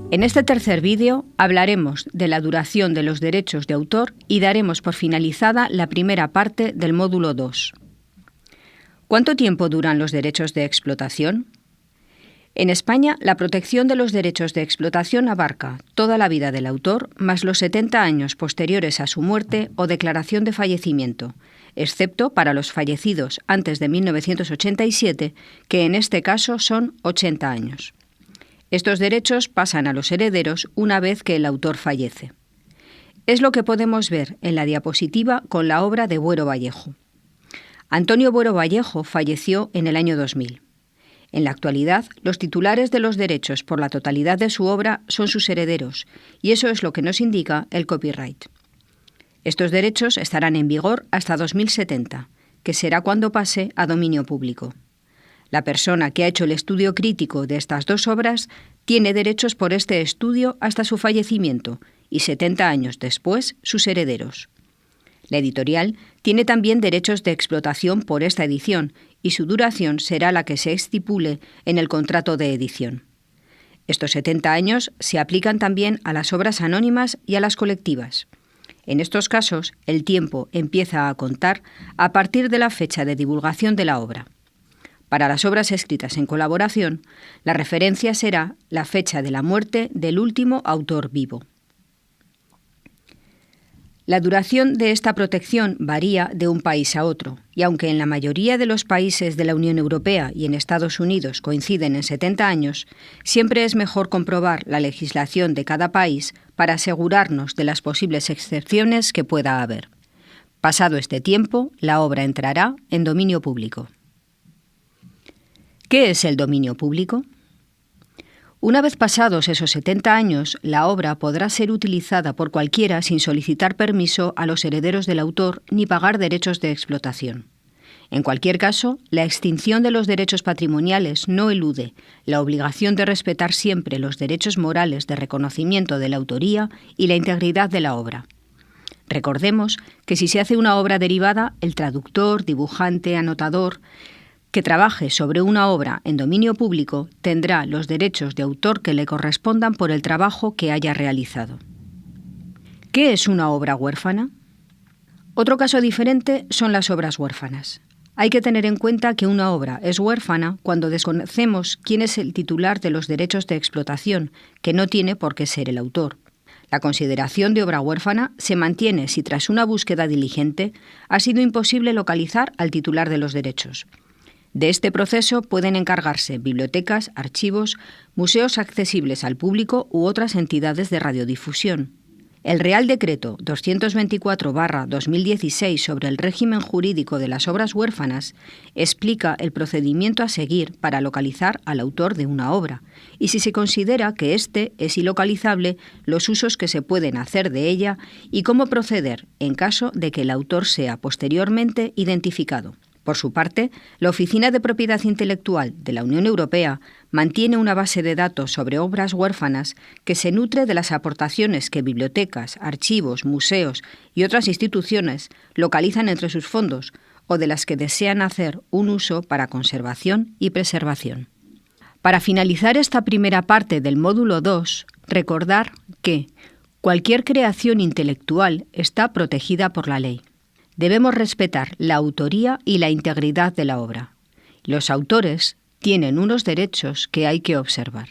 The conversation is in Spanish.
En este tercer vídeo hablaremos de la duración de los derechos de autor y daremos por finalizada la primera parte del módulo 2. ¿Cuánto tiempo duran los derechos de explotación? En España, la protección de los derechos de explotación abarca toda la vida del autor más los 70 años posteriores a su muerte o declaración de fallecimiento, excepto para los fallecidos antes de 1987, que en este caso son 80 años. Estos derechos pasan a los herederos una vez que el autor fallece. Es lo que podemos ver en la diapositiva con la obra de Buero Vallejo. Antonio Buero Vallejo falleció en el año 2000. En la actualidad, los titulares de los derechos por la totalidad de su obra son sus herederos, y eso es lo que nos indica el copyright. Estos derechos estarán en vigor hasta 2070, que será cuando pase a dominio público. La persona que ha hecho el estudio crítico de estas dos obras tiene derechos por este estudio hasta su fallecimiento y 70 años después sus herederos. La editorial tiene también derechos de explotación por esta edición y su duración será la que se estipule en el contrato de edición. Estos 70 años se aplican también a las obras anónimas y a las colectivas. En estos casos, el tiempo empieza a contar a partir de la fecha de divulgación de la obra. Para las obras escritas en colaboración, la referencia será la fecha de la muerte del último autor vivo. La duración de esta protección varía de un país a otro, y aunque en la mayoría de los países de la Unión Europea y en Estados Unidos coinciden en 70 años, siempre es mejor comprobar la legislación de cada país para asegurarnos de las posibles excepciones que pueda haber. Pasado este tiempo, la obra entrará en dominio público. ¿Qué es el dominio público? Una vez pasados esos 70 años, la obra podrá ser utilizada por cualquiera sin solicitar permiso a los herederos del autor ni pagar derechos de explotación. En cualquier caso, la extinción de los derechos patrimoniales no elude la obligación de respetar siempre los derechos morales de reconocimiento de la autoría y la integridad de la obra. Recordemos que si se hace una obra derivada, el traductor, dibujante, anotador que trabaje sobre una obra en dominio público tendrá los derechos de autor que le correspondan por el trabajo que haya realizado. ¿Qué es una obra huérfana? Otro caso diferente son las obras huérfanas. Hay que tener en cuenta que una obra es huérfana cuando desconocemos quién es el titular de los derechos de explotación, que no tiene por qué ser el autor. La consideración de obra huérfana se mantiene si tras una búsqueda diligente ha sido imposible localizar al titular de los derechos. De este proceso pueden encargarse bibliotecas, archivos, museos accesibles al público u otras entidades de radiodifusión. El Real Decreto 224/2016 sobre el régimen jurídico de las obras huérfanas explica el procedimiento a seguir para localizar al autor de una obra y si se considera que éste es ilocalizable, los usos que se pueden hacer de ella y cómo proceder en caso de que el autor sea posteriormente identificado. Por su parte, la Oficina de Propiedad Intelectual de la Unión Europea mantiene una base de datos sobre obras huérfanas que se nutre de las aportaciones que bibliotecas, archivos, museos y otras instituciones localizan entre sus fondos o de las que desean hacer un uso para conservación y preservación. Para finalizar esta primera parte del módulo 2, recordar que cualquier creación intelectual está protegida por la ley. Debemos respetar la autoría y la integridad de la obra. Los autores tienen unos derechos que hay que observar.